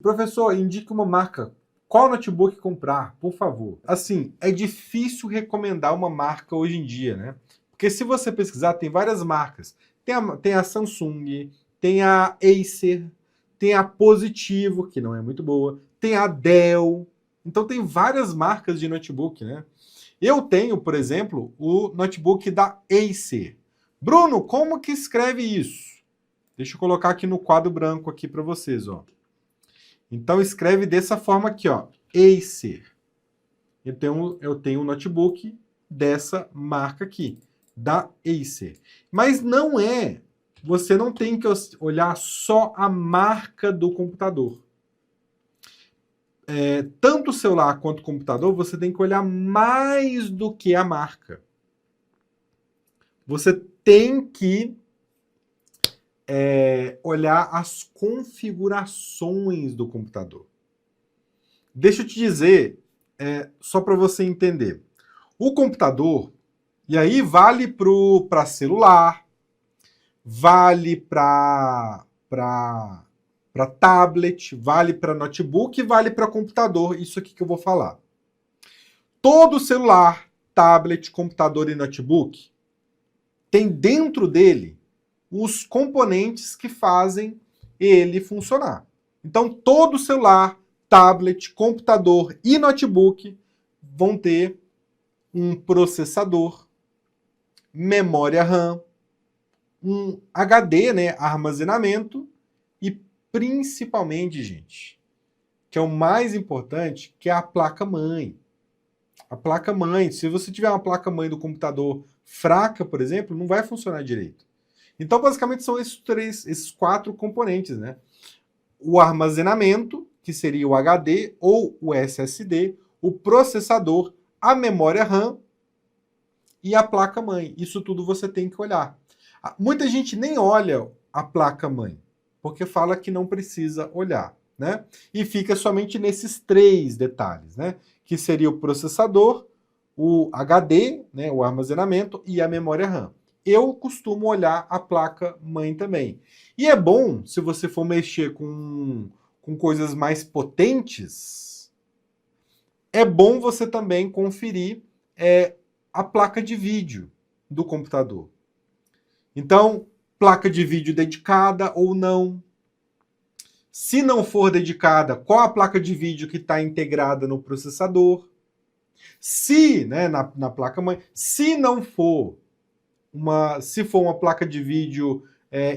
Professor, indique uma marca. Qual notebook comprar, por favor? Assim, é difícil recomendar uma marca hoje em dia, né? Porque se você pesquisar, tem várias marcas. Tem a Samsung, tem a Acer, tem a Positivo, que não é muito boa, tem a Dell. Então tem várias marcas de notebook, né? Eu tenho, por exemplo, o notebook da Acer. Bruno, como que escreve isso? Deixa eu colocar aqui no quadro branco aqui para vocês, ó. Então escreve dessa forma aqui, ó, Acer. Eu tenho um notebook dessa marca aqui, da Acer. Mas não é, você não tem que olhar só a marca do computador. Tanto o celular quanto o computador, você tem que olhar mais do que a marca. Você tem que olhar as configurações do computador. Deixa eu te dizer, só para você entender. O computador, e aí vale para celular, vale para tablet, vale para notebook e vale para computador, isso aqui que eu vou falar. Todo celular, tablet, computador e notebook tem dentro dele os componentes que fazem ele funcionar. Então, todo celular, tablet, computador e notebook vão ter um processador, memória RAM, um HD, né, armazenamento e principalmente, gente, que é o mais importante, que é a placa-mãe. A placa-mãe, se você tiver uma placa-mãe do computador fraca, por exemplo, não vai funcionar direito. Então, basicamente, são esses quatro componentes, né? O armazenamento, que seria o HD ou o SSD, o processador, a memória RAM e a placa-mãe. Isso tudo você tem que olhar. Muita gente nem olha a placa-mãe, porque fala que não precisa olhar, né? E fica somente nesses três detalhes, né? Que seria o processador, o HD, né, o armazenamento e a memória RAM. Eu costumo olhar a placa-mãe também. E é bom, se você for mexer com coisas mais potentes, é bom você também conferir a placa de vídeo do computador. Então, placa de vídeo dedicada ou não. Se não for dedicada, qual a placa de vídeo que está integrada no processador? Se, né, na placa-mãe, se não for se for uma placa de vídeo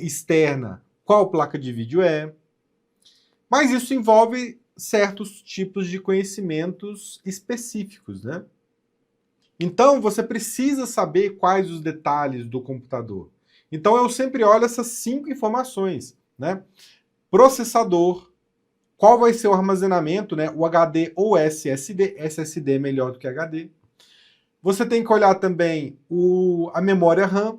externa, qual placa de vídeo é? Mas isso envolve certos tipos de conhecimentos específicos, né? Então, você precisa saber quais os detalhes do computador. Então, eu sempre olho essas 5 informações, né? Processador, qual vai ser o armazenamento, né? O HD ou SSD. SSD é melhor do que HD. Você tem que olhar também a memória RAM,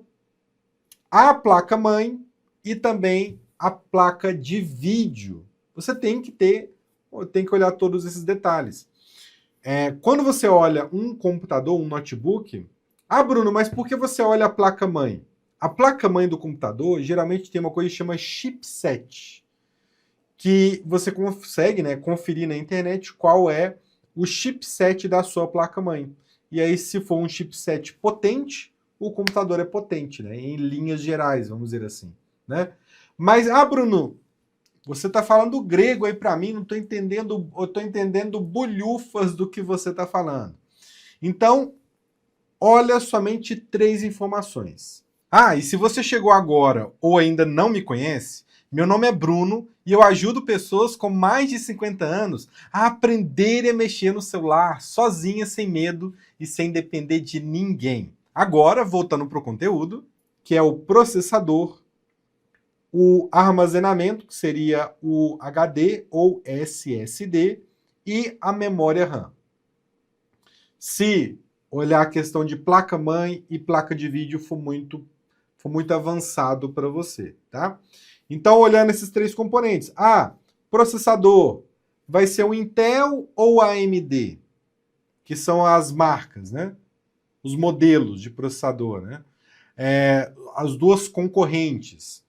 a placa-mãe e também a placa de vídeo. Você tem que olhar todos esses detalhes. Quando você olha um computador, um notebook, Bruno, mas por que você olha a placa-mãe? A placa-mãe do computador geralmente tem uma coisa que chama chipset, que você consegue, né, conferir na internet qual é o chipset da sua placa-mãe. E aí, se for um chipset potente, o computador é potente, né, em linhas gerais, vamos dizer assim, né? Mas, Bruno, você está falando grego aí para mim, não estou entendendo, eu estou entendendo bolhufas do que você está falando. Então, olha somente 3 informações. E se você chegou agora ou ainda não me conhece, meu nome é Bruno e eu ajudo pessoas com mais de 50 anos a aprenderem a mexer no celular sozinha, sem medo e sem depender de ninguém. Agora, voltando para o conteúdo, que é o processador, o armazenamento, que seria o HD ou SSD, e a memória RAM. Se olhar a questão de placa-mãe e placa de vídeo for muito avançado para você, tá? Então, olhando esses 3 componentes. Processador, vai ser o Intel ou a AMD? Que são as marcas, né? Os modelos de processador, né? As duas concorrentes.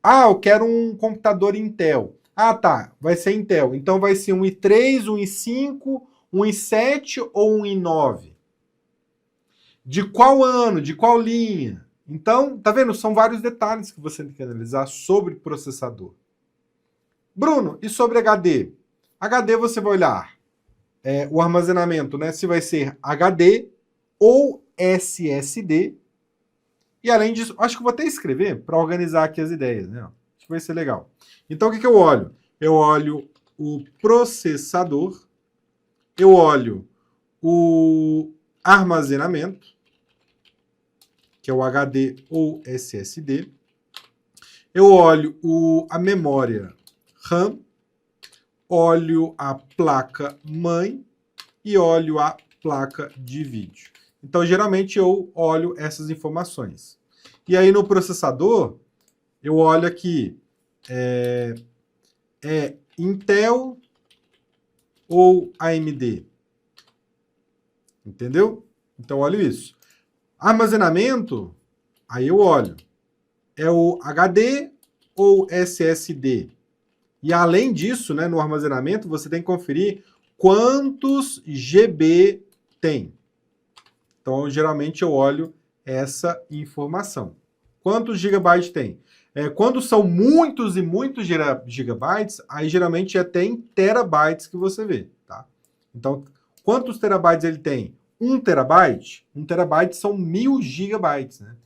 Eu quero um computador Intel. Ah, tá, vai ser Intel. Então vai ser um i3, um i5, um i7 ou um i9? De qual ano? De qual linha? Então, tá vendo? São vários detalhes que você tem que analisar sobre processador. Bruno, e sobre HD? HD você vai olhar o armazenamento, né? Se vai ser HD ou SSD. E além disso, acho que vou até escrever para organizar aqui as ideias, né? Acho que vai ser legal. Então, o que eu olho? Eu olho o processador, eu olho o armazenamento, que é o HD ou SSD, eu olho a memória RAM, olho a placa mãe e olho a placa de vídeo. Então, geralmente, eu olho essas informações. E aí, no processador, eu olho aqui, Intel ou AMD? Entendeu? Então, olho isso. Armazenamento, aí eu olho. É o HD ou SSD? E além disso, né, no armazenamento, você tem que conferir quantos GB tem. Então, geralmente, eu olho essa informação. Quantos gigabytes tem? Quando são muitos e muitos gigabytes, aí geralmente é até em terabytes que você vê. Tá? Então, quantos terabytes ele tem? 1 terabyte? 1 terabyte são 1000 gigabytes. Né?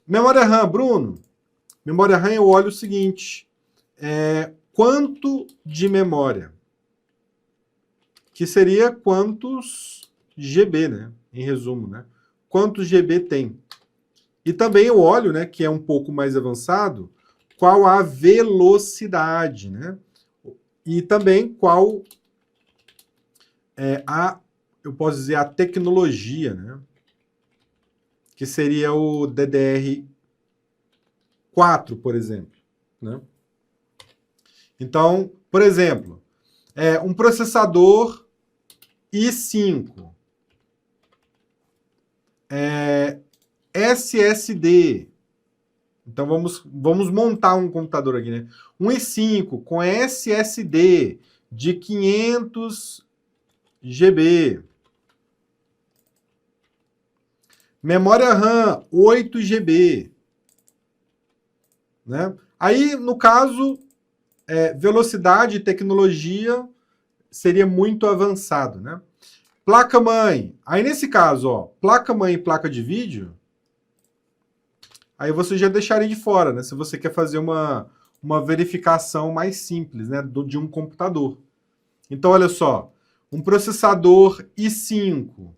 Memória RAM, Bruno? Memória RAM eu olho o seguinte, quanto de memória? Que seria quantos GB, né? Em resumo, né? Quantos GB tem? E também eu olho, né, que é um pouco mais avançado, qual a velocidade, né? E também qual eu posso dizer, a tecnologia, né? Que seria o DDR4, por exemplo, né? Então, por exemplo, um processador i5, SSD. Então vamos montar um computador aqui, né? Um i5 com SSD de 500 GB. Memória RAM 8 GB. Né? Aí, no caso, velocidade e tecnologia seria muito avançado, né? Placa-mãe. Aí, nesse caso, ó, placa-mãe e placa de vídeo, aí você já deixaria de fora, né? Se você quer fazer uma verificação mais simples, né? De um computador. Então, olha só. Um processador i5,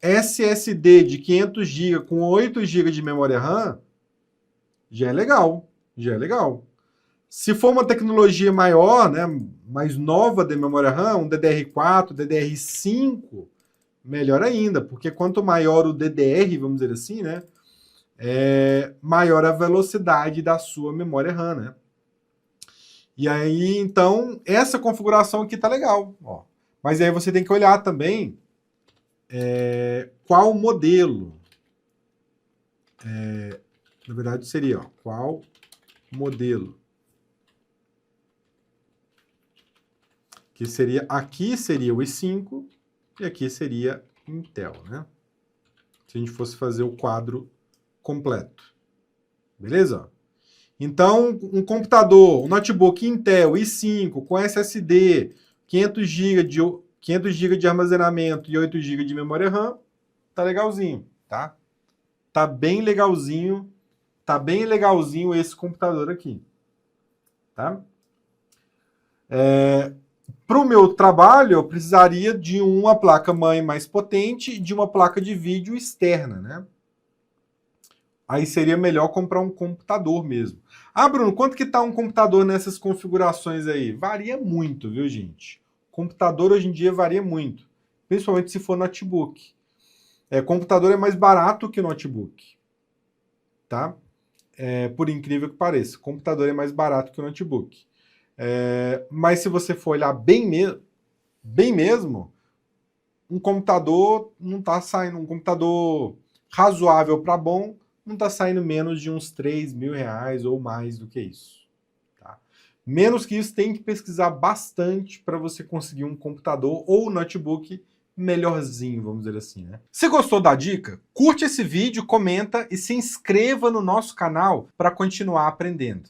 SSD de 500 GB com 8 GB de memória RAM, já é legal. Já é legal. Se for uma tecnologia maior, né, mais nova de memória RAM, um DDR4, DDR5, melhor ainda, porque quanto maior o DDR, vamos dizer assim, né, maior a velocidade da sua memória RAM, né? E aí, então, essa configuração aqui tá legal, ó. Mas aí você tem que olhar também qual modelo. Na verdade, seria, ó, qual modelo. Que seria, aqui seria o i5 e aqui seria Intel, né? Se a gente fosse fazer o quadro completo. Beleza? Então, um computador, um notebook Intel i5 com SSD, 500 GB de armazenamento e 8 GB de memória RAM, tá legalzinho, tá? Tá bem legalzinho esse computador aqui, tá? Para o meu trabalho, eu precisaria de uma placa-mãe mais potente e de uma placa de vídeo externa, né? Aí seria melhor comprar um computador mesmo. Ah, Bruno, quanto que está um computador nessas configurações aí? Varia muito, viu, gente? Computador hoje em dia varia muito, principalmente se for notebook. Computador é mais barato que notebook, tá? Por incrível que pareça, computador é mais barato que notebook. Mas se você for olhar bem mesmo, um computador não está saindo, um computador razoável para bom, não está saindo menos de uns R$3.000 ou mais do que isso. Tá? Menos que isso, tem que pesquisar bastante para você conseguir um computador ou notebook melhorzinho, vamos dizer assim, né? Se gostou da dica, curte esse vídeo, comenta e se inscreva no nosso canal para continuar aprendendo.